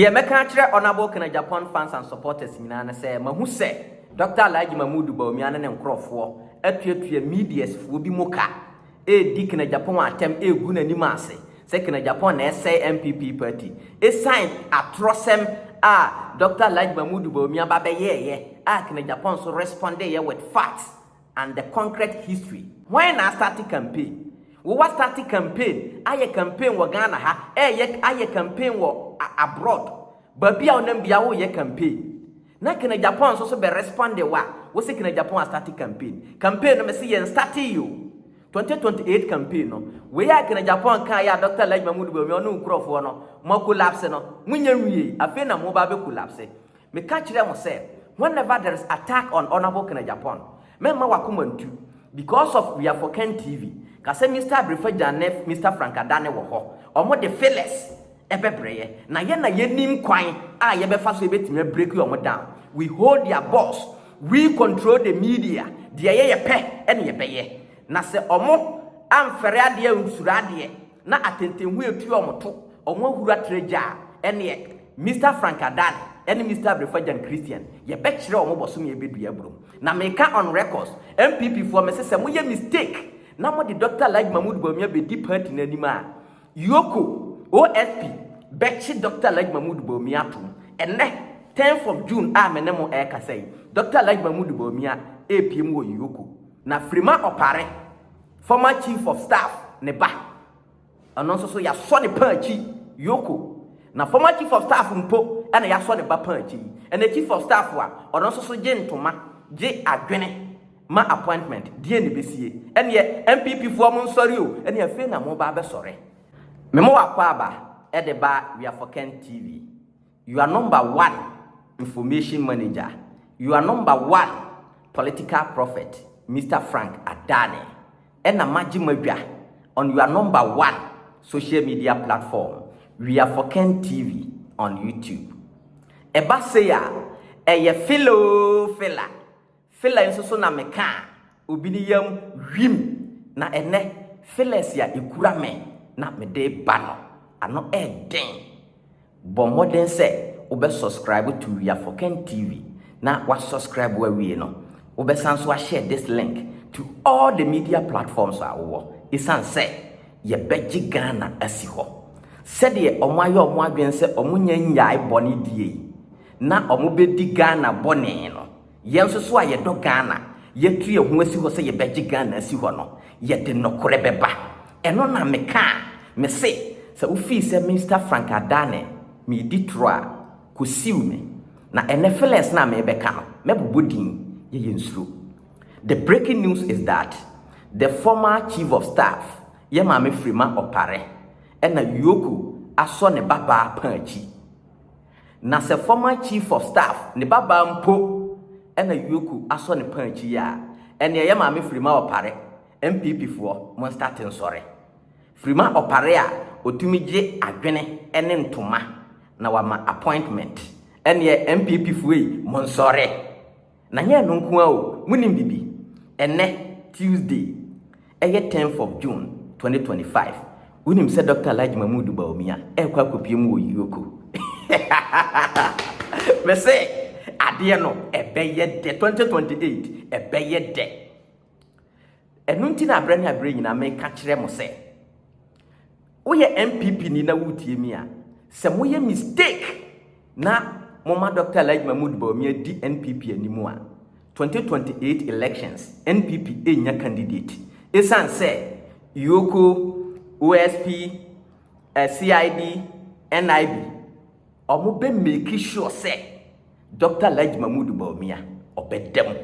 Ye meka kire honorable kana Japan fans and supporters nyina na say mahu say Dr. Alhaji Mahmood Bawumia ne nkrofo atuatua medias fo bi muka di kana Japan atem egu nanim ase say kana Japan na say MPP party sign atrocem Dr. Alhaji Mahmood Bawumia ba be ye kana Japan so respond here with facts and the concrete history. When I started campaign, we was starting campaign. Aye campaign wo Ghana ha. Aye campaign wo abroad. But be on them be our campaign. Na kena Japan so be respond wa. We say kena Japan starting campaign. Campaign no me see yen start you. 2028 campaign no. We ya kena Japan kan ya Dr. Alhaji Mahmood Bawumia no nkrofo no. Mo collapse no. Munya wie. Afi na mo ba be collapse. Me ka kire mo say whenever there is attack on honorable kena Japan, memma wakomantu because of we are for Ken TV. Kase Mr. Brefajane, Mr. Frank Adane wo ho. Omo de fearless ebebreye. Na ye nim kwan ye be fa so ebetime break you omo down. We hold their boss. We control the media. De ye pe ene ye beye. Na se omo amfere ade unsura ade na atentenhu etu omo to. Omo hura treja ene Mr. Frank Adane and Mr. Brefajane Christian. Ye be kire omo bosom ye bedu abrum. Na meka on records MPP for me say moye mistake. Na mo di Dr. Alhaji Mahmood Bawumia be deep party na nima EOCO OSP bechi Dr. Alhaji Mahmood Bawumia tum ene 10th of June menemo e ka say Dr. Alhaji Mahmood Bawumia APM wo EOCO na Frema Opare former chief of staff ne ba ano so ya so ne panchi EOCO na former chief of staff mpo ene ya so ne ba panchi ene chief of staff wa ono so gentoma je adwene ma appointment die ne besie ene MPP fo mo nsori o ene afi na mo ba be sore me mo wakwa aba e de ba we are for Ken TV. You are number 1 information manager, you are number 1 political prophet Mr. Frank Adane ena majimadwa on your number 1 social media platform. We are for Ken TV on YouTube. Eba say ya ye fela nso so na meka obi ni yam hwim na ene feles ya ekura me na me de ba no ano den bo modern say obe subscribe to We Are for Ken TV na wa subscribe we no obe san so share this link to all the media platforms awo isan say ye beji Ghana asi ho said ye omayo omo adwen say omunya nyae boni die na omo be di Ghana boni no yenso so aye do Ghana yetu ye hu asi ho say ye beji Ghana asi ho no ye de nokore beba eno na meka me say se ufi se Mr. Frank Adane me di troa ko siw me na NFLS na me beka no me bobodin ye yensuro. The breaking news is that the former chief of staff ye ma me Frema Opare ena EOCO aso ne baba panchi na se former chief of staff ne baba mpo ena EOCO aso ne panchi ya ene ye ma me Frema Opare MPP fo mo starting sorry Frema Opare a otumi je adwene ene ntoma na wama appointment ene MPP fo yi mo sorry na nya no nko a o munim bibi ene Tuesday 10th of June 2025 unim se Dr. Alhaji Mahmood Bawumia kwa kopiem wo EOCO me say ade no ebeye de 2028 ebeye de enunti na abrani abre nyina me ka kire mo se woye MPP ni na wutie mi a se moye mistake na mama Dr. Alhaji Mahmood Bawumia di NPP animu a 2028 elections NPP enya candidate esan se EOCO OSP CID NIB omo be make sure say Dr. Alhaji Mahmood Bawumia obedem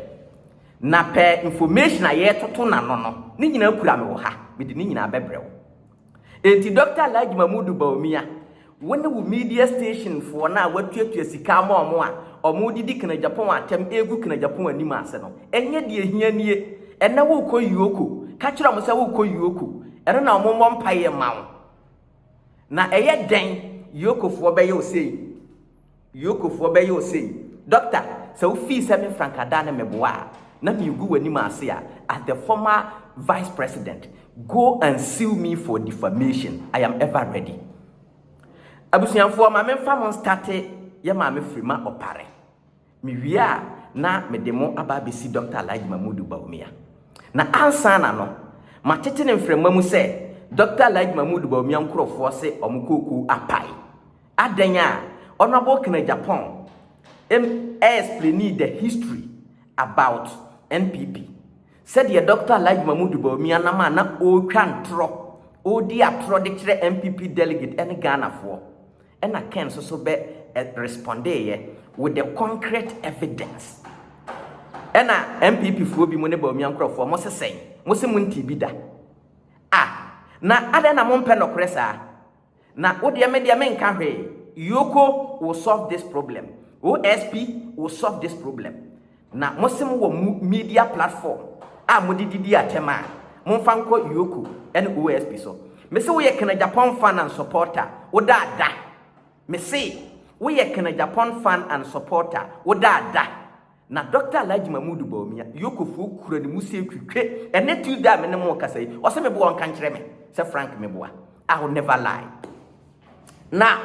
na pe information aye toto na no ni nyina kura me wo ha me di ni nyina bebrew enti Dr. Alhaji Mahmood Bawumia wona wo media station for na watuatua sika ma omo a omo didi kana Japan atem egu kana Japan anim ase no enye de ehia nie ena wo ko EOCO ka kira mo se wo ko EOCO ere na omo mpaye mawo na eye den EOCO fo be ye osei EOCO fo be ye osei doctor so fi se me Frank Adane meboa na mi gu wani ma ase a as the former vice president go and sue me for defamation. I am ever ready. abusuanfoɔ ma memfa mo starte ye ma me Frema Opare me wia na me demo aba besi Dr. Alhaji Mamudu Bawumia na ansa na no ma tete ne mframa mu se Dr. Alhaji Mamudu Bawumia nkrofo se omukoko apai adanya honorable kina Japan explain the history about NPP said the Dr. Alhaji Mamudu Bawumia na ma na o twantro o di atro de kire NPP delegate ene Ghana for ena ken so be respondee with the concrete evidence ena MPP fo bi mo ne Bawumia nkrofo mo sesen mo se mo nti bi da na ade na mo mpe nokre saa na wo de me nka hwe EOCO will solve this problem OSP will solve this problem na mo se mo media platform mo didi atema mo mfa nko EOCO and OSP so me se wo ye kana Japan fan and supporter wo da me se wo ye kana Japan fan and supporter wo da na Dr. Alhaji Mamudu Bawumia EOCO fu kura ni musie twitwe ene Tuesday me ne mo kasa yi o se me bo won kan kire me se Frank me boa I will never lie. Now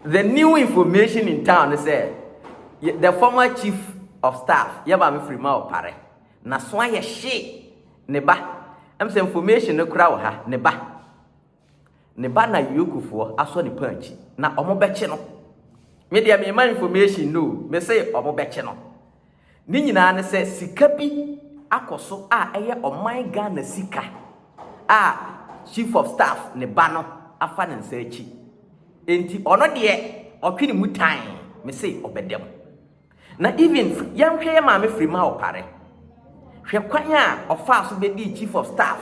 the new information in town say the former chief of staff yaba me Frema Opare na so aye she ne ba am say information no kura wo ha ne ba na EOCO fo aso ne panchi na omo beche no me dia me ma information no me say omo beche no ni nyina ne say sika bi akoso eye oman Ghana sika chief of staff ne ba no afa ne nsachi enti ono de otwini mutan me say obedem na even yanhwe ma me Frema Opare hwe kwanya ofa so bedi chief of staff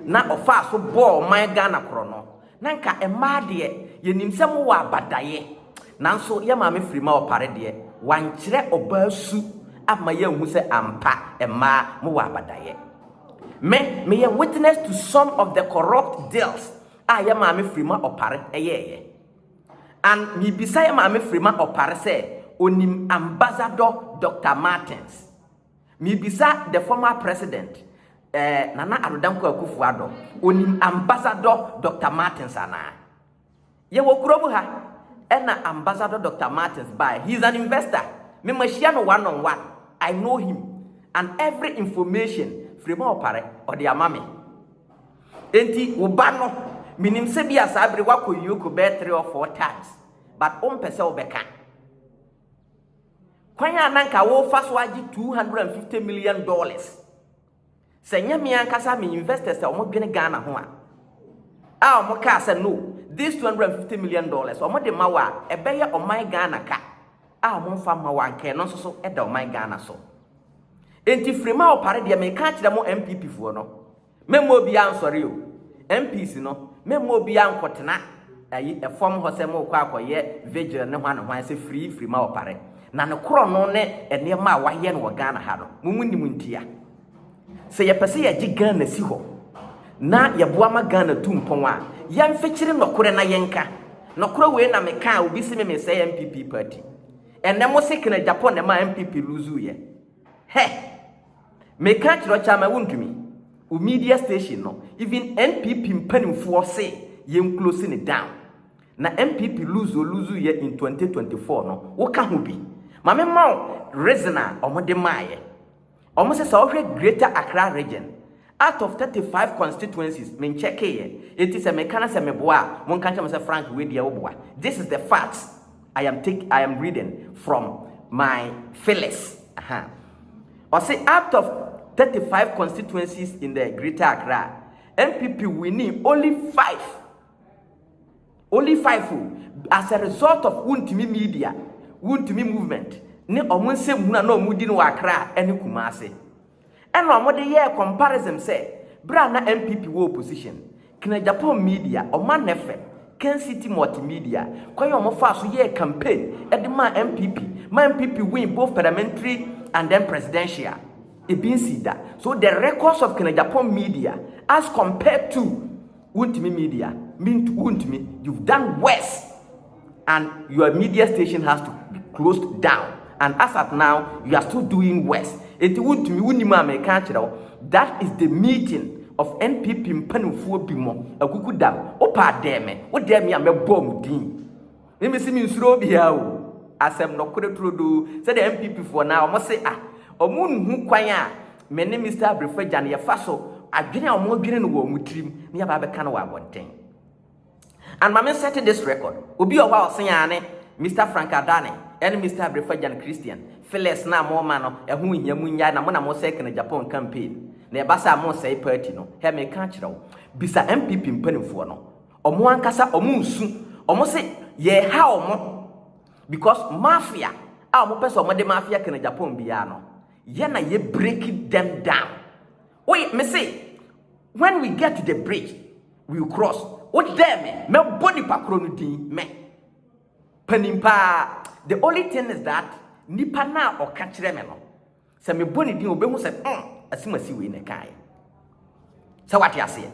na ofa so ball man Ghana kro no na nka ema de yenimsem wo abadaye nanso ye ma me Frema Opare de wankire obasu ama ye hu se ampa ema mo wa abadaye me a witness to some of the corrupt deals ye ma me Frema Opare ye and me beside ma me Frema Opare say onim ambassador Dr. Martins me beside the former president Nana Arodanko Akufo-Addo onim ambassador Dr. Martins ana ye wo kurobu ha ena ambassador Dr. Martins by he's an investor me machia no one on one I know him and every information Frema Opare or the amame enti wo ba no minim se bia sabre wako EOCO be 3 or 4 times but pese obeka kwanya nanka wo faso agi $250 million senya mi ankasa me investors e omo dwene Ghana ho a omo ka say no this $250 million omo de mawa ebeye oman Ghana ka omo fa mawa nke no so e da oman Ghana so enti Frema Opare de me ka kire mo MPP fo no memo bi ansori o MPs no memo bi ankotena ayi efom ho se mo kwa akoye vigil ne hwan hwan se Frema Opare na ne kro no ne ene ma waye no Ghana ha no mumunnim ntia se ye pese ye gi Ghana si ho na ye boa ma Ghana tumpon a ye mfekire nokore na yenka nokore we na me ka obi se me say MPP party ene mo se kina Japan ne ma MPP luzu ye me ka kiro chama wuntumi o media station no even NPP mpanimfo say ye close it down na MPP luzu ye in 2024 no wo ka ho bi ma me ma reasoner omode maaye omo se so Greater Accra region out of 35 constituencies men check here it is a mechanic se meboa mon kan say Frank we dia oboa this is the facts I am reading from my Phyllis or say out of 35 constituencies in the Greater Accra MPP winning only 5 as a result of Wuntumi media Wuntumi movement ne omonse huna na omudi no Accra ene Kumase eno omode ye comparison say bra na MPP wo opposition kina Japan media oman nefe Ken City multimedia kwanye omofa so ye campaign edema MPP win both parliamentary and then presidential so the records of Kenya Japan media as compared to Wuntumi media mean to Wuntumi you've done worse and your media station has to be closed down and as at now you are still doing worse it Wuntumi wunima American that is the meeting of NPP mpanimfoɔ bi mo akuku dam opa deme wo deme a mebɔ mu din me si mi nsuro bia o asɛm no kore trodo sɛ de NPP foɔ na ɔmo se ɔmo nhu kwan a me ne Mr. Abrefagya ne yɛfa so adwene a ɔmo adwene no wɔ mu tirim ne yaba bɛka no wɔ abɔnten. And mama set this record obi o wa ɔsen ane Mr. Frank Adane and Mr. Abrefagya Christian Phyllis na mo ma no ɛho hia mu nya na mo na mo sɛ na Japan campaign na ɛbasa mo sɛ party no he me ka kyerɛw bisa MPP mpanimfoɔ no ɔmo ankasa ɔmo nsu ɔmo se ye ha ɔmo because mafia a ɔmo pɛ sɛ ɔmo de mafia kana Japan bia no ye na ye break them down. Wait, me say when we get to the bridge we will cross. What there me body pakro no din me panimpa. The only thing is that nipa na o ka kire me no se me boni din obehu se asimasi we ne kai. So what you say?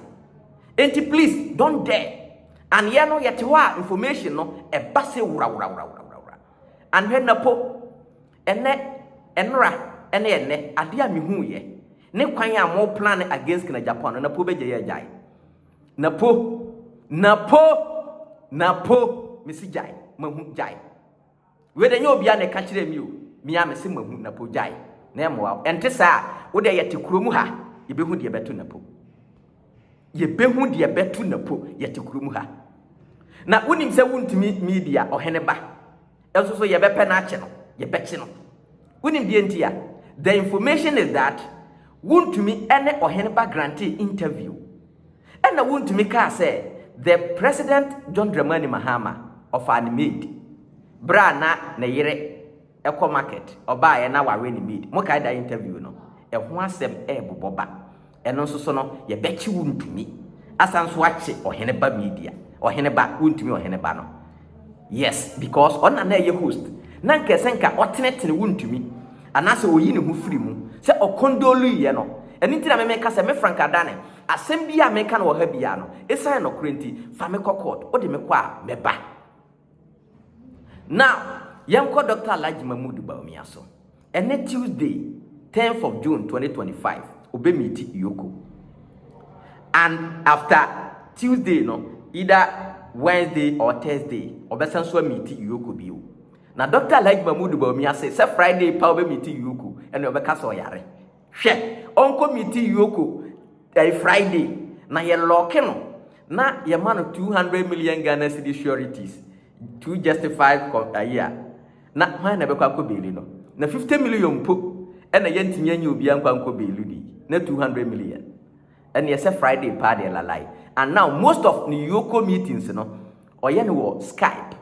Enti please don't dare. And ye no yete wa information no e ba se wura. And when napo enra ene ade a mehu ye ne kwan a mo plan against na Japan no napo beje ye jai. Napo misi jai mahu jai we de nyo bia ne ka kire mi o mi a mesi mahu napo jai na emoa ente sa wo de yete kuromu ha ye behu de betu napo yete kuromu ha na wonim se wontumi media ohene ba enso so ye bepe na ache no ye beche no wonim de ntia the information is that wontumi ene ohene ba grantee interview and I want to make her say the President John Dramani Mahama of Animate Brana na yere eco market or buy na wa ni made mo kai da interview no e ho asem e boboba eno nso so no ye bechi wuntumi asanso ache ohene ba media ohene ba wuntumi ohene ba no yes because on na ye host na nkese nka otenetene wuntumi anase oyi ne hu firi mu se okondolu ye no eni ntina me ka se me Frank Adane asem bia me ka no ha bia no esan no krenti fa me kokot o de me kwa meba. Now yanko Dr. Alhaji Mahmood Bawumia so ene Tuesday 10th of June 2025 obe meet EOCO, and after Tuesday no either Wednesday or Thursday obesan so meet EOCO bio. Na Dr. Alhaji Mahmood Bawumia say Friday pa obe meet EOCO ene obeka so yare hwe onko meet EOCO Friday na ye lock no na ye man 200 million Ghana cedi sureties to justify a year na why na be kwa ko beli no na 50 million po e na ye ntimi anya obi an kwa ko beli di na 200 million and ye say Friday pa de la lie. And now most of the EOCO meetings no oye no wo Skype,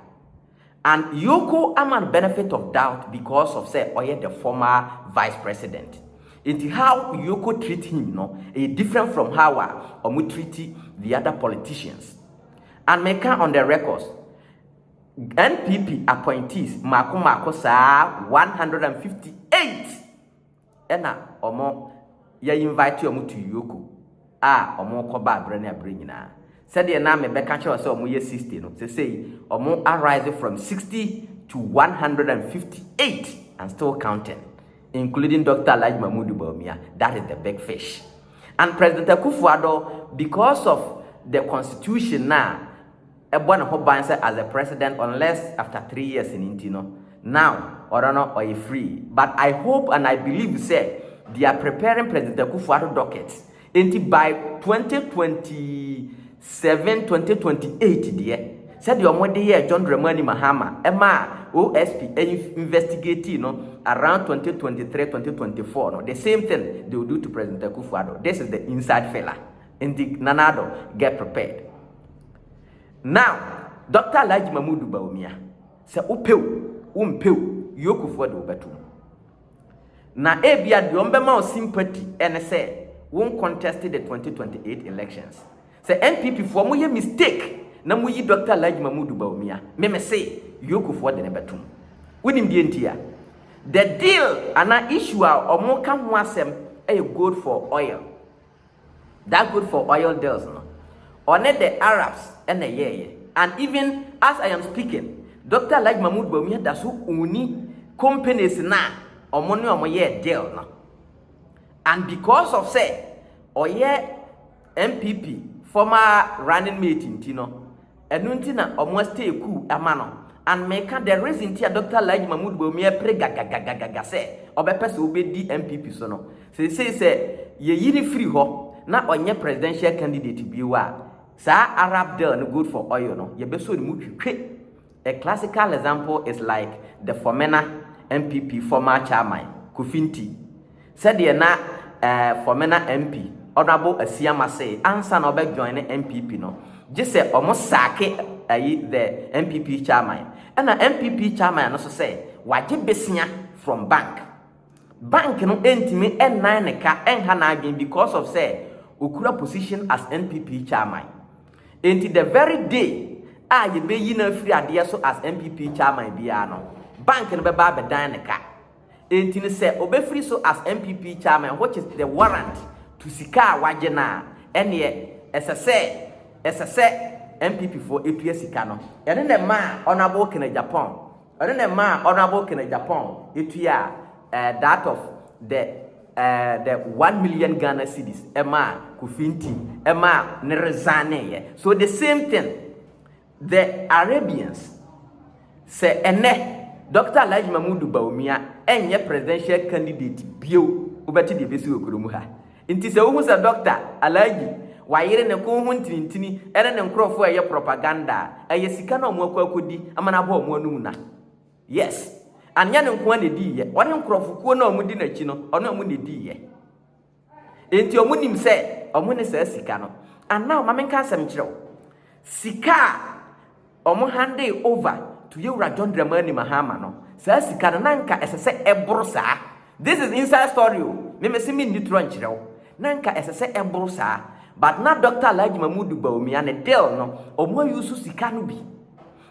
and EOCO am an benefit of doubt because of say oye the former vice president. It's how EOCO treat him, no, different from how we treat the other politicians. And make on the records, NPP appointees, Mako sa 158. Ena omo ya invite you to EOCO. Omo koba brene abrenyina. Said the na me beka che say omo ye 60 no. Say omo arise from 60 to 158 and still counting, including Dr. Alhaji Mahmood Bawumia. That is the big fish. And President Akufo-Addo, because of the constitution now, as a president unless after 3 years in Intino. Now, or no, or you free. But I hope and I believe, say, they are preparing President Akufo-Addo dockets. And by 2027, 2028, dear, said your money here, John Dramani Mahama, Emma, OSP, investigating, around 2023, 2024. No, the same thing they will do to President Akufo-Addo. This is the inside fella. And the Nanado, get prepared. Now, Dr. Alhaji Mahmood Bawumia say umpeu EOCO for the obetum. Na ebia the ombema sympathy and say won't contest the 2028 elections. Say NPP for mo ye mistake na mo yi Dr. Alhaji Mahmood Bawumia. Me say EOCO for the obetum. Winim die ntia. The deal ana issue or mo kan ho asem e good for oil. That good for oil deals no. Or net the Arabs and the yeah. And even as I am speaking, Dr. Alhaji Mahmood Bawumia does who uni companies na or money or my deal now. And because of say or yeah MPP former running mate ntino enu ntina omo stay cool ama no and make the reason tia Dr. Alhaji Mahmood Bawumia pre gaga say obepese obedi MPP so no say ye yiri free ho na onye presidential candidate biwa sa Arab deal no good for oil no ye beso ni mu twetwe. A classical example is like the Frema MPP former chairman Kofinti said ye na Frema MP Honorable Asiama say answer no be join MPP no just say almost sake the MPP chairman and the MPP chairman no so say waje besia from bank no entimi en9 ne ka enha na again because of say okura position as MPP chairman until the very day ye be yi na free ade so as MPP chairman bia no bank no be ba be dan ne ka until say obe free so as MPP chairman which is the warrant to sika waje na ene SSA MPP for APS sika no ene ne ma honorable kina Japan ene ne ma honorable kina Japan etua that of the 1 million Ghana cedis ema Kofinti ema ne rezane ye. So the same thing the Arabians say ene Dr. Alhaji Mahmood Bawumia enye presidential candidate bio ubeti de besi okurumu ha nti se wo say Dr. Alhaji wayere ne ko ho ntintini ene ne nkrofo eye propaganda eye sika na omo akodi amana bo omo anum na yes anya ne nko na di ye wone nkrofo kuo na omo di na chi no ono omo ne di ye enti omo nim se omo ne sa sika no ana o mamenka asem kirew sika omo hande over to Yewra John Dramani Mahama no sa sika no nanka esese eboro saa. This is inside story o me mesimi nditro nkirew nanka esese eboro saa. But na Dr. Alhaji Mahmood Bawumia ne deal no omo yusu sika no bi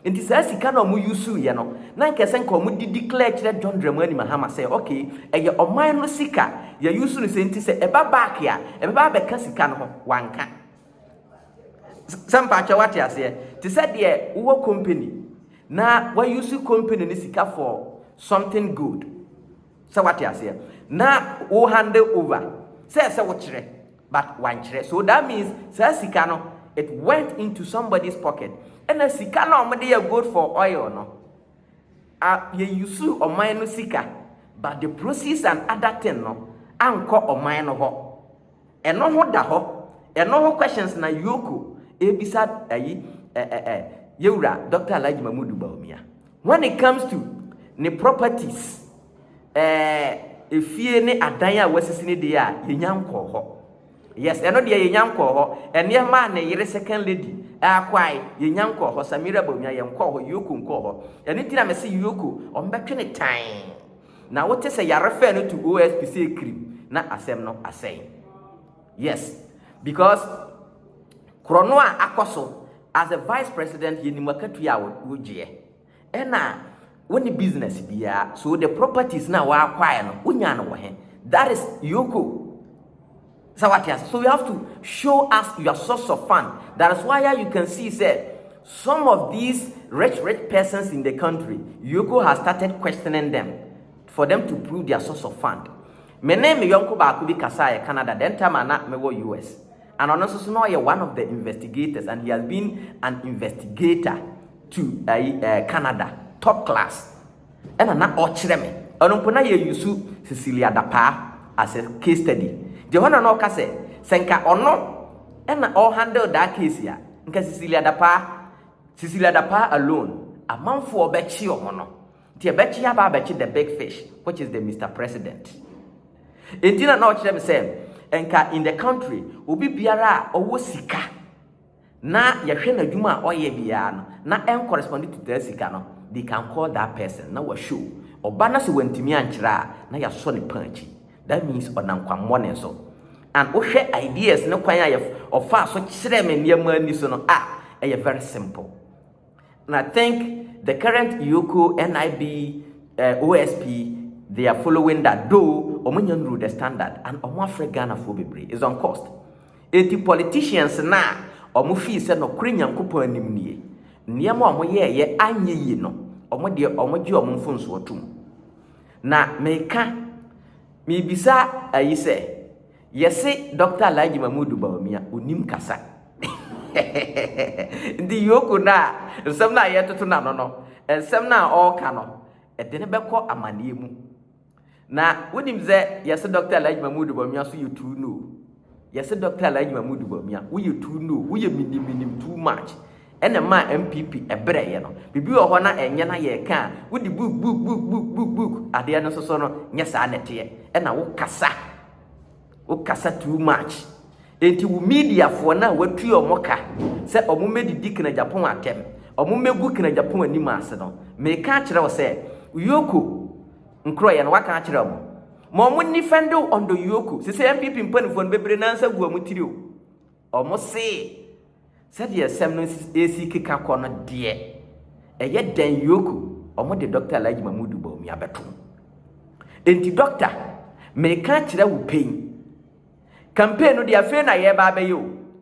enti sa sika no omo yusu ye no nanka esen ko omo di declare kire John Dramani Mahama say okay eye oman no sika ya yusu no se enti se eba back ya eba be ka sika no ho wanka sampa cha wate ase ti said ye wo company na wa use company ni sika for something good so wate ase na wo hand over say wo kire but one kire so that means say sika no it went into somebody's pocket and the sika no mo dey good for oil no ye use oman no sika but the process and other thing no anko oman no ho eno ho da ho eno ho questions na EOCO ebisa Yewra Dr. Alhaji Mahmood Bawumia when it comes to the properties efie ne adan a wasisi ne de a yenyanko ho yes eno de yenyanko ho ene ma ne yere second lady akwai yenyanko ho Samira Bawumia yenko ho EOCO nko ho ene tira me se EOCO ombetwe ne tan na wote se yare fe no to OSPC cream na asem no asem yes because Kronoa akoso as a vice president yenimakatu ya wojie ena when the business bia so the properties na wa acquire no unya no he that is EOCO sawatias so you have to show us your source of fund. That is why you can see say some of these rich persons in the country EOCO has started questioning them for them to prove their source of fund. My name is Yonko Bakubi Kasai Canada then time na me US. And also now you're one of the investigators, and he has been an investigator to Canada, top class. And I'm not ochireme. Onumpona ye yusu Cecilia Dapa as a case study. The one no kase senka ono and all handle that case here. Nka Cecilia Dapa alone. A man for bechi omono. The bechi aba bechi the big fish, which is the Mr. President. Etina no ochireme say. Enka in the country obi biara owo sika na yehwe na dwuma oye bia no na en correspond to that sika no they can call that person na wa show oba na se wantimi ankyira na ya so ne panchi that means onankwammo ne so and ohwe ideas ne kwan ya ofa so kire me niam ani so no very simple. And I think the current EOCO NIB OSP they are following that though omunyan rule the standard and omo Africa Ghana for bebre is on cost. 80 politicians na omo fee se no kure nyankopon anim nie. Niam omo ye anye yi no omo de omo gi omo mfonso otum. Na meka mi bisa ayi se yesi Dr. Alhaji Mahmood Bawumia Bawumia unim kasa ndi EOCO na nsem na yeto na no nsem na all ka no de ne beko amane mu na wonim ze yes Dr. Alhaji Mamudu Bawumia so you too know yes Dr. Alhaji Mamudu Bawumia we you too know we minim too much ene ma MPP ebre ye no bibi wo ho na enye na ye ka wodi book ade no so no nye sa nete ena wo kasa too much enti wo media fo na watu omoka se omo medidi kina Japan atem omo megu kina Japan anim ase no me ka kire wo se EOCO nkro ye no waka kire mo mo ni fendo ondo EOCO se MPP mpanifo no bebre na nsa gu amutiri omo se said ye sem no AC kika kono de eye den EOCO omo de Dr. Alhaji Mamudu Bawumia beto enti doctor me ka kire wo pain campaign no de afi na ye ba be yo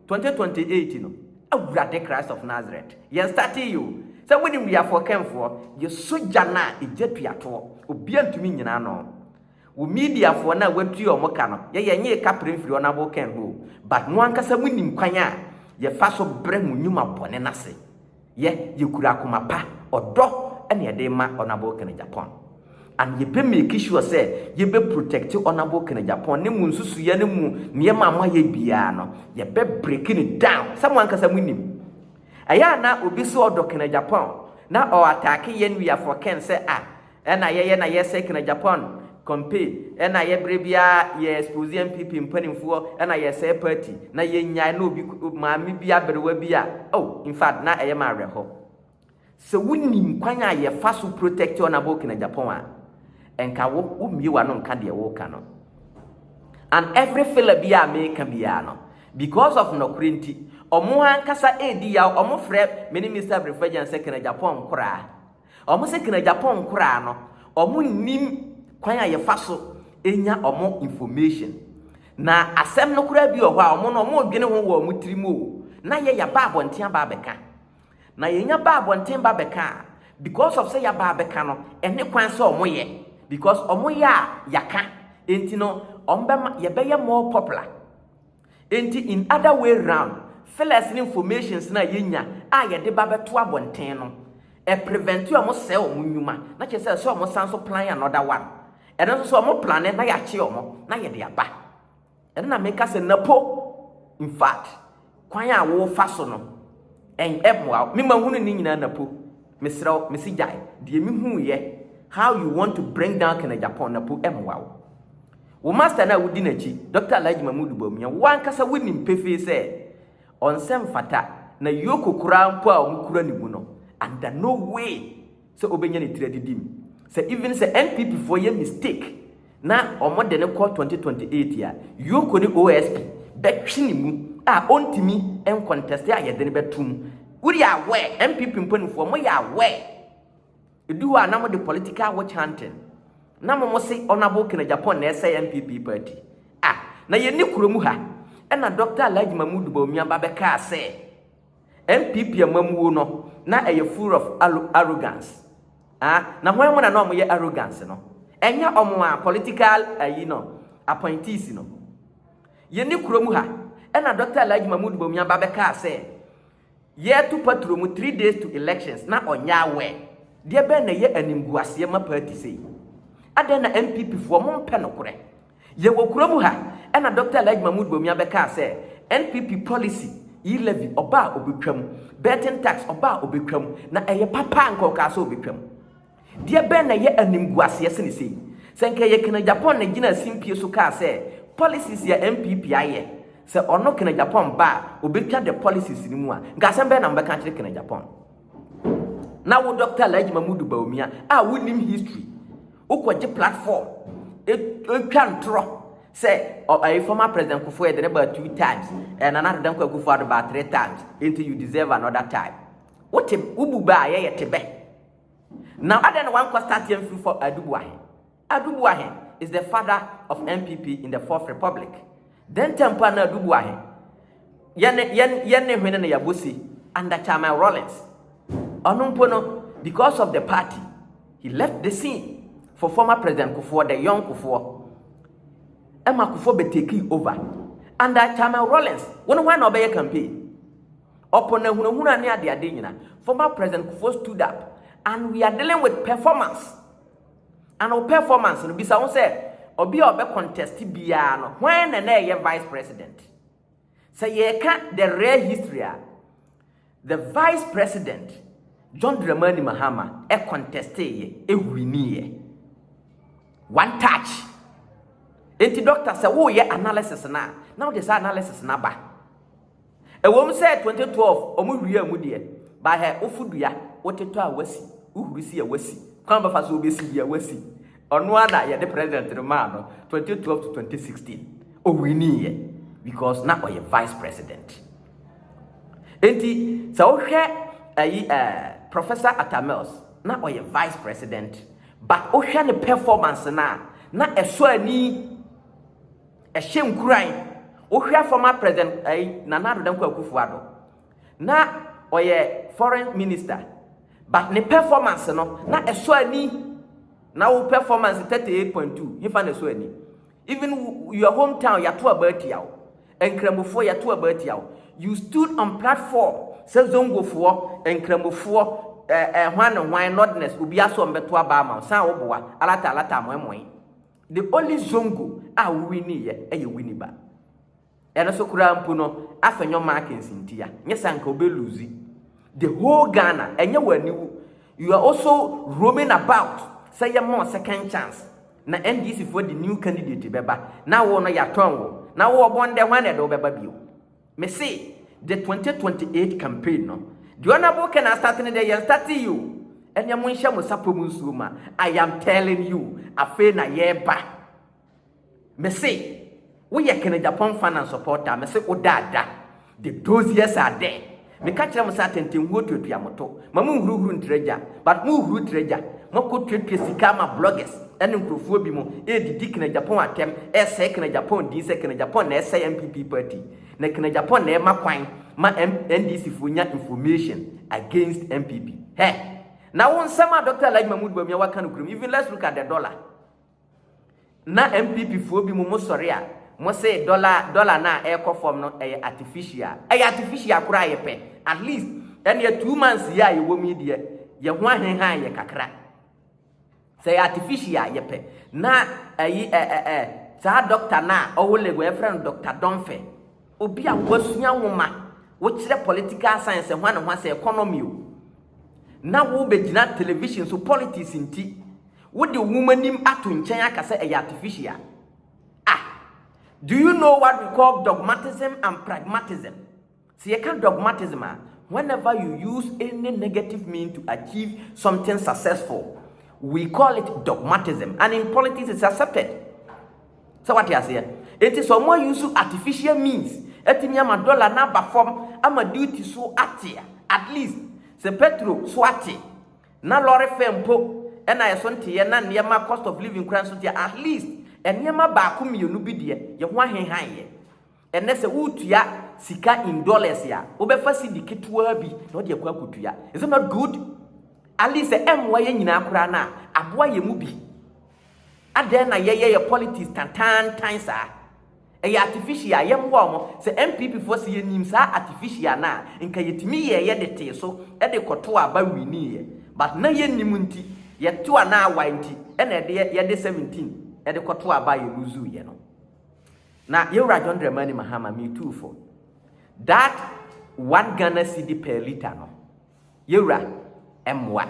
2028 no awurade Christ of Nazareth ye start you say when we are for kenfo ye soja na ejetuato obi antumi nyina no wo media for na watu omoka no ye nye kapre mfiri ona bo ken ho but no ankasa munim kwanya ye fa so bre mu nyuma bone nase ye kura akoma pa odo ene ye de ma ona bo ken Japan and ye be make sure say ye be protect honorable ken Japan ne mu nsusu ye ne mu ne ma ma ye bia no ye be breaking it down someone kasa munim aya na obi so odo ken Japan na o attack ye nwe for ken say na ye say ken Japan compare na ye brebia ye expose MPP mpanimfo na ye say party na ye nya na obi maami bia berewa bia oh in fact na eye ma reho so wunim kwanya ye fa so protect honorable ken Japan enka wo miwa no nka de wo ka no and every fella bia make bia no because of no krenti omo ankasa edi ya omo frɛ many Mr. President say ken Japan kura omo say ken Japan kura no omo nim kwanya ye fa so enya omo information na asem no kura bi o hɔ omo no omo dwene ho wo omo tirimo na ye ya ba abonten ba beka na ye nya ba abonten ba beka because of say ya ba beka no ene kwan so omo ye because omo ya yaka enti no ombema ye be more popular enti in other way round fellas informations na yenya a ye de ba beto abonten no e prevent you omo se omo nyuma na che say omo san so plan another one e no so omo plan na ya che omo na ye de aba e na make say napo in fact kwan ya wo fa so no en emwa me ma hunu ni nyina napo mesraw mesijai de mi hu ye how you want to bring down ken Japan napo emwa wo master na wudi nachi Dr. Alhaji Mamudu Bawumia wan kasa woni mpefe se onsem fata na EOCO kura mpo a omkura ni mu no and there no way so obenya ni tradidim so even say NPP for your mistake na omode ne call 2028 ya EOCO ni OSP betwini mu a ontimi en contest ya ye de ne betum uri aware MPP mpanifo mo ya aware edu wa na mo de political watch hunting na mo say honorable ken Japan na say MPP party na ye ni kuromu ha na Dr. Alhaji Mamudu Bawumia ba be ka say MPP amamuo no na eye full of arrogance na hwan mo na no mo ye arrogance no enya omo a political appointees no ye ni kuromu ha na Dr. Alhaji Mamudu Bawumia ba be ka say ye to patromu 3 days to elections na onya we de be na ye animguase ma party sei adan na MPP fo mo mpe no kore ye wo kuromu ha na Dr. Alhaji Mamudu Bawumia be ka say NPP policy levy oba obetwam betting tax oba obetwam na eye papa nkoka so obetwam de be na ye animguase se ne sei senke ye ken Japan na gina simpie so ka say policies ya MPP aye se ono ken Japan ba obetwa the policies ni mu a ngasem be na mbeka kire ken Japan na wo Dr. Alhaji Mamudu Bawumia wonim history ukwaje platform twantro say a former president Kufuor had about 2 times and another dan Kufuor about 3 times until you deserve another time what ububa ye tebe now other one ko start him for Adubuahe is the father of MPP in the 4th Republic then tempa na Adubuahe yene hwene na yabosi under Chairman Rollins onumpono because of the party he left the scene for former president Kufuor the young Kufuor Emma Kufuor be taking over under Chairman Rollins. One obey campaign. Upon a huna near the Adina, former President Kufuor stood up, and we are dealing with performance. And our performance will be someone said, or be a contest biano when and a vice president. So ye can't the rare history. The vice president, John Dramani Mahama, a contested a winnie. One touch. And the doctor said, oh, yeah, analysis now. Now there's analysis now. A woman said 2012, Omuria Mudia, by her Ofudia, what a tower was, who we see a wasi, come of us will be see a wasi. On one night, the president of the man, 2012 to 2016. Oh, we need because now you're vice president. And so, Professor Atamels, now you're vice president, but ocean the performance now, not a swani, a shame crying. Ocean former president, Nana Danko Kufuor, now you're foreign minister, but the performance, no, not a swani. Now performance 38.2. He found a swani. Even your hometown, you're 2 about you. And Kremufo, you're 2 about you. You stood on platform, says Zongo for, and Kremufo, one and why notness, Ubiaso and Betua Bama, San Oboa, Alata Moy. The only Zongo are winning a winniba. And also Kurampuno, after your markings in Tia, yes, Uncle Beluzi. The whole Ghana, and you are also roaming about. Say a more second chance. Na NDC for the new candidate beba. Now one ya tongue. Now one the one at Obeba. Me say the 2028 campaign no. The honorable can start in the year starting you. And your munsha musapumusuma. I am telling you, a fe na yeba. Me say we are can Japan fan and supporter. Me say odada. The those years are there. Me catch them certain thing go to Piamoto. Mamu huru treasure, but mu huru treasure. Moko tweet sikama bloggers ene nkrofo bi mo didik na Japan atem say na Japan di say na Japan na say MPP party na Japan na ma kwan ma NDC funya information against MPP. Hey, now one sama Dr. like Mahmoud Bawumia waka no krum. Even let's look at the dollar. Na MPP fo bi mo sorry a mo say dollar na e form no artificial. Artificial kura ye pe. At least any 2 months ya ye wo media ye ho ahenhan ye kakra. Say artificial yepe na sa doctor na owole go friend Dr. Donfe obi a wasunya woma wo kire political science ho na ho say economy o na wo begina television so politics nti wo de womanim ato nchen aka say artificial. Do you know what we call dogmatism and pragmatism? See, you can't dogmatism whenever you use any negative means to achieve something successful. We call it dogmatism, and in politics it's accepted. So what you say? It is some more use artificial means. Etimi ama dollar na perform ama duty so at least se petro so na lorry fempo e na yesonte ye na niema cost of living kran so at least eniema ba ko mienu bi de ye ho ahenhan ye ene se wutua sika in dollars ya obefa si diketua bi na ode akwa kutua. Is it not good? At least emwa ye nyina akura na aboa ye mu bi aden na ye politics tantan sa e artificial ye mwa mo se MPP for se ye nim sa artificial na nka yetimi ye de te so e de koto aba wini ye but na ye nim nti ye to na awa nti e na ye de 17 e de koto aba ye luzu ye no na ye John Dramani Mahama me too for that 1 Ghana cedi per liter no ye M1.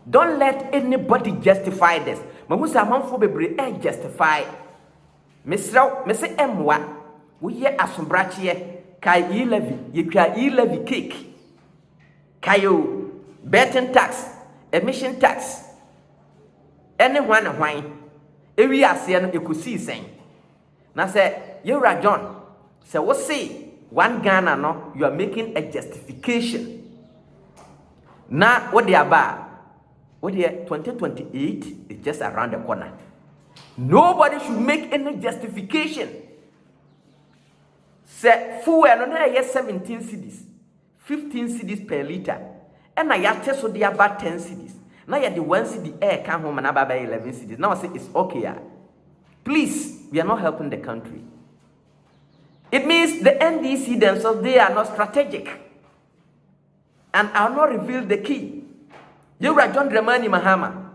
Don't let anybody justify this. Mahusa manfo bebre justify. Mesraw, me say M1. We ye asombrache kai e-levy, ye kra e-levy cake. Kayo betting tax, emission tax. Anyone and wine. Every ase no ekusi sen. Na say Yura John. Say what say 1 Ghana no you are making a justification. Now, what they are 2028 is just around the corner. Nobody should make any justification. Say, fuel no 17 cedis, 15 cedis per liter. And I have so they about 10 cedis. Now you the 1 cedi air come home and about 11 cedis. Now I say it's okay. Please, we are not helping the country. It means the NDC themselves, they are not strategic and are not revealed the key. You are John Dramani Mahama.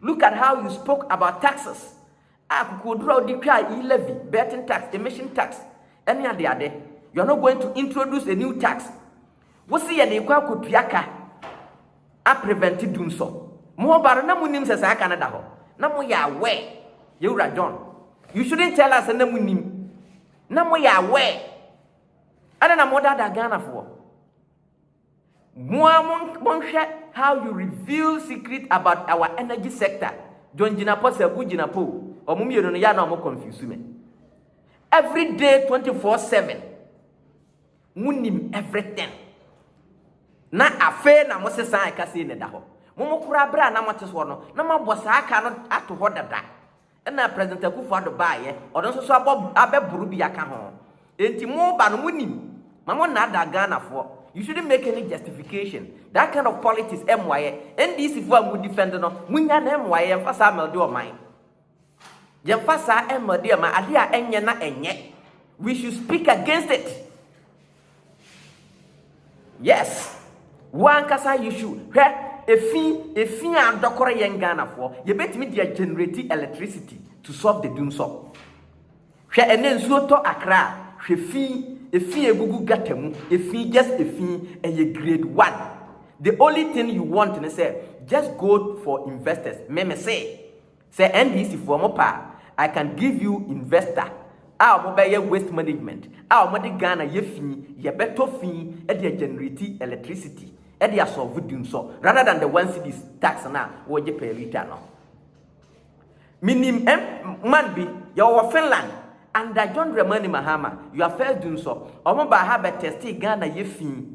Look at how you spoke about taxes. Levy, betting tax, emission tax, any other. You are not going to introduce a new tax. What's the Equa Kupiaka? I prevented doing so. More Baranamunim says I Canada. Namo ya way. You are John. You shouldn't tell us a namunim. Namo ya way. I don't know what that Ghana for. How you reveal secret about our energy sector. John Jinapo Sebu Jinapo. Or Mummy ya no more confuse me. Every day 24/7. Munim everything. Na afe na mo sesa aka se ne da ho. Momo kura bra na mo teso no. Na ma bosa aka no ato ho dada. Na president Akufo Addo baaye. Odon so abeburu bi aka ho. Enti mo ba no munim. Mama na da Ghana for. You shouldn't make any justification. That kind of politics MYA. NDC for mu defend no. Munya na MYA emfasa amelde o man. Yemfasa emelde ma ade a enye na enye. We should speak against it. Yes. One kasa issue. A fee and doctor yen Ghana for. You bet me they generate electricity to solve the doom so. She and then so to Accra. She fee. A fee a gugu gatemu, a fee just a fee and you grade 1. The only thing you want to say, just go for investors. Meme say NDC for Opare, I can give you investor. Our mobile waste management. Our money Ghana ye fee, ye better fee, and ye generate electricity. And they are solve doing so rather than the 1 city tax now, what you pay return. Minim man be your Finland. And that John Dramani Mahama, you are first doing so. Omo ba have a testy Ghana ye fee.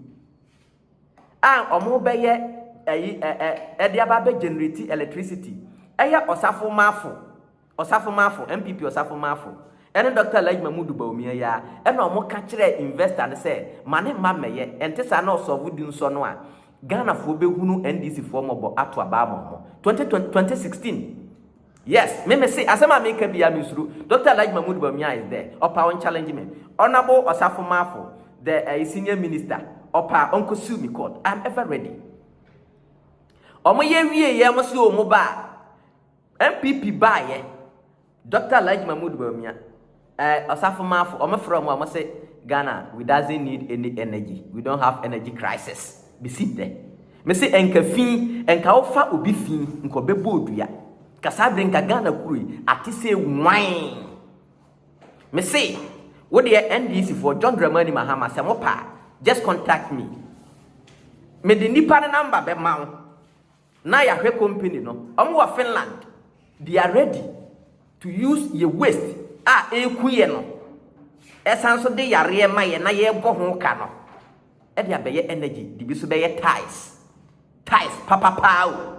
And omo ba ye generate electricity. Eya osafo mafo. MPP osafo mafo. And Dr. Bawumia ya. And omo ka kire investor and say, mane mameye, and tesa no so doing so no. Ghana fo be hunu NDC for mobo ato abamo. 2016. Yes, me say asema make be amisuru. Dr. Bawumia is there. Opare challenge me. Honorable Osafo Mafo, the senior minister. Opare Uncle Sue me court. I'm ever ready. Omo ye wie mo si omo ba. MPP ba ye. Dr. Bawumia. Osafo Mafo, omo from omo say Ghana, we doesn't need any energy. We don't have energy crisis. Be sit there. Me say enka ofa obi fi nko bebo odua. Kasabrinka Ghana kuri ati say wine. Me say, what the NDC for John Dramani Mahama say Opare, just contact me. Me the nipa number be ma. Na ya hwe company no. Omo Finland, they are ready to use your waste. Ekuye no. Esanso de yare ma ye na ye bo ho ka no. E dia be ye energy, di bi so be ye ties. Ties papa power.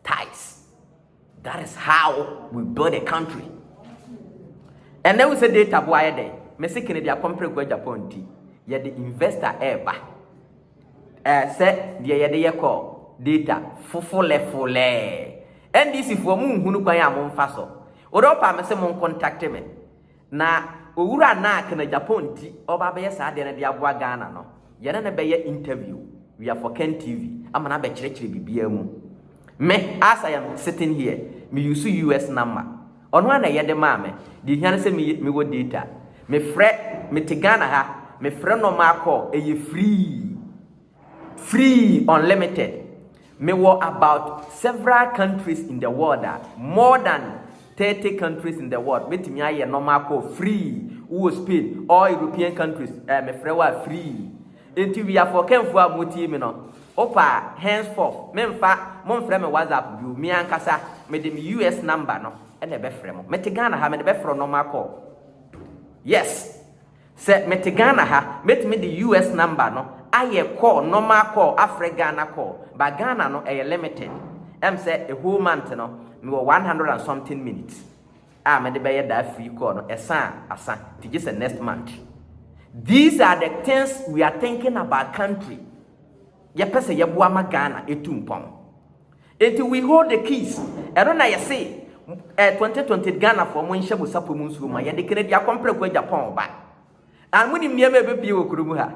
Ties. That is how we build a country. And then we say data boy there. Me say Canada compare go Japan ti. Ye the investor ever. Say the ye call data fufule. NDC for mu hunu kwan ya mo mfa so. Odopa me say mo contact me. Na owura na kana Japan ti oba be sa de na dia boa Ghana no. Ye na be ye interview. We are for Ken TV. Amana be chire bibia mu. Me as I am sitting here, me use US number. On one na yede ma me, di hian se me wo data. Me frɛ me te Ghana ha, me frɛ no ma call free unlimited. Me wo about several countries in the world, more than 30 countries in the world. Me timi aye normal call free. Who Spain, all European countries, me frɛ wa free. Until we are for Kenfu amoti me no. Opare henceforth memfa mon frɛ me WhatsApp bi me ankasa me de me US number no e na be frɛ mo me te Ghana ha me de be frɛ normal call. Yes, say me te Ghana ha me the US number no aye call normal call afre Ghana call but Ghana no e limited. Say a whole month no me 100 and something minutes. Me de be that free call no asa to just next month. These are the things we are thinking about country. Ye pese ye boa ma Ghana etumpon. Until we hold the keys. Ero na ye say 2020 Ghana for mo nhye mo sapo mu nsuo ma ye de kene dia compre kwa Japan ba an mo ni miema be pie wo kurum ha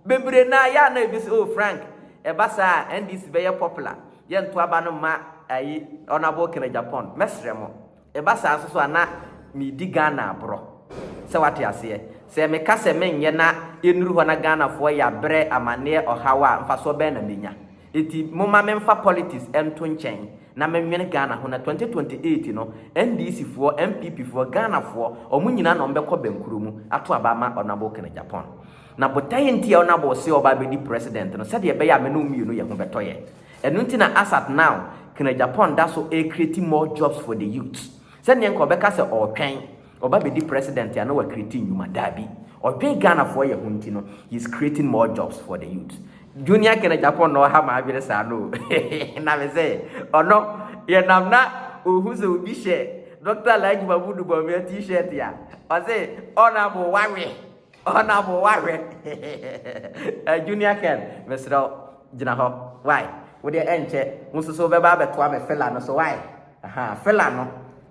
bebre na ya na ebi oh Frank e basa NDC be ye popular ye nto aba no ma ayi onabo kene Japan mesre mo e basa so ana mi di Ghana abro se wate ase se me ka se menye na enuru ho na Ghana fo ya bre amane ohawa mfa so be na menya eti moma memfa politics ento nchen na menwene Ghana ho na 2028 no NDC fo MPP fo Ghana fo omunyina no mbekọ benkuru mu ato abama onabo kene Japan na botaye ntia onabo se oba be di president no se de be ya me no mienu ye ho betoye enu ntina asat now kene Japan da so creating more jobs for the youth se ne nko beka se otwen oba be di president ya no wa creating nyuma dabi odwen Ghana fo ye ho ntino he's creating more jobs for the youth Junior kene Japan no ha ma abire sa no na me say ono ye nam na ohuze obi she Dr. Alhaji Mamudu Bawumia t-shirt ya o say honorable wawe Junior ken mesro gina ho why wo de enche mususo be ba beto am fela no so why fela no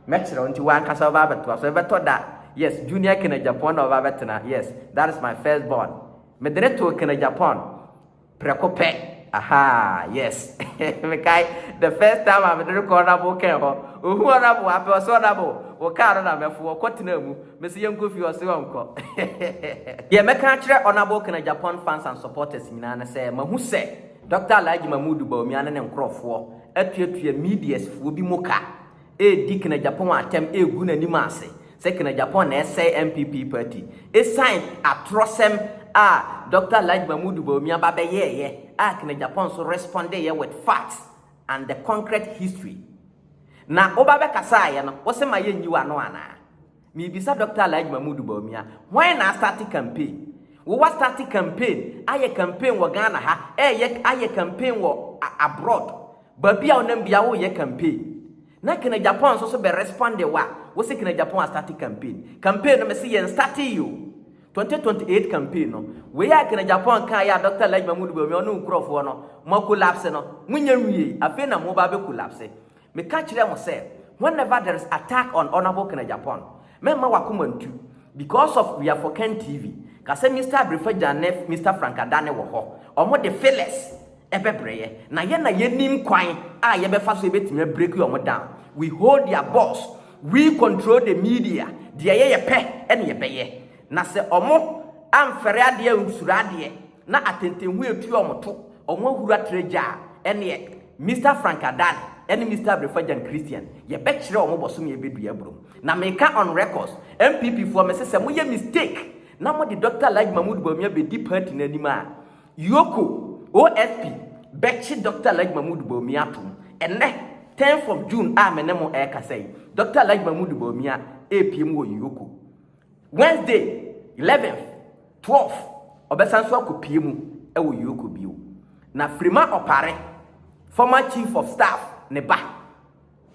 metro nti wan kasa ba beto so beto da yes Junior kene Japan no ba betena yes that is my first born me de to kene Japan prekope yes mekai the first time I'm the honorable kenho ohu honorable ape so honorable wo car na mefo kwotena mu mesi yenkofi o se wonko ye meka kire honorable kene Japan fans and supporters nyina na say mahu se Dr. Alhaji Mamudu Bawumia ne nkrofo atuatua medias fo bi muka di kene Japan atem egu na nima ase se kene Japan na say MPP party sign atrocem Dr. Alhaji Mamudu Bawumia ba be ye kene Japan so respond ye with facts and the concrete history na oba be kasa ye no wo se ma ye nyiwa no ana mi bisa Dr. Alhaji Mamudu Bawumia when na start campaign wo start campaign aye campaign wo Ghana ha aye campaign wo abroad ba bia onam bia wo ye campaign na kene Japan so be respond wo se kene Japan start campaign no me se ye start you 2028 campaign no we ya kene Japan kan ya Dr. Alhaji Mamudu Bawumia no nkrofo no mo collapse no munya wie afi na mo ba be collapse me ka kire mo say whenever there is attack on honorable kene Japan memma wakomantu because of we are for Ken TV ka say Mr. Brifajanef Mr. Frank Adane wo ho omo de fearless ebebreye na ye nim kwan ye be fa so ebetime break you omo down we hold their boss we control the media de ye pe ene ye beye na se omo amfere ade unsuru ade na atentenhu etu omoto omo hura treja ene Mr. Frank Adane ene Mr. Brifajan Christian ye be kire omo bosom ye bedu abrom na meka on records MPP for me se mo ye mistake na mo de Dr. Alhaji Mamudu Bawumia be deep party na nima EOCO OSP Bechi Dr. Alhaji Mamudu Bawumia tum ene 10th of June menemo kasai Dr. Alhaji Mamudu Bawumia APM wo EOCO Wednesday 11th 12th obesanso akopie mu wo EOCO bio na Frema Opare former chief of staff ne ba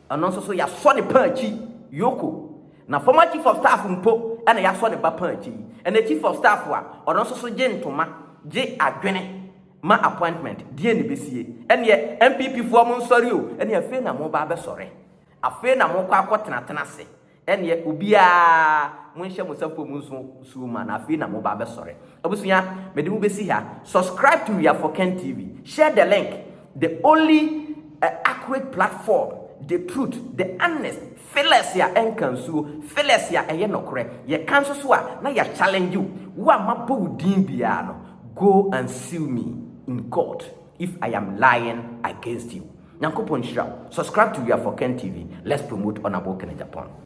anonso so ya so ne panchi EOCO na former chief of staff mpo ena ya so ne ba panchi ena chief of staff wa ononso so je ntoma je adwene ma appointment die ne besie ene MPP fo mo nsori o ene afi na mo ba be sore afi na mo kwa akotena se ene obia mo nhye mo safo mo nso ma na afi na mo ba be sore obusunya mede mo besi ha subscribe to We for Ken TV share the link the only accurate platform the truth the honest fearless ya enkansu fearless ya eye nokre ye kanso so a na ya challenge you wa mabo din bia no go and sue me in court if I am lying against you. Nyankopon shira subscribe to We for Ken TV. Let's promote honorable Kene Japan.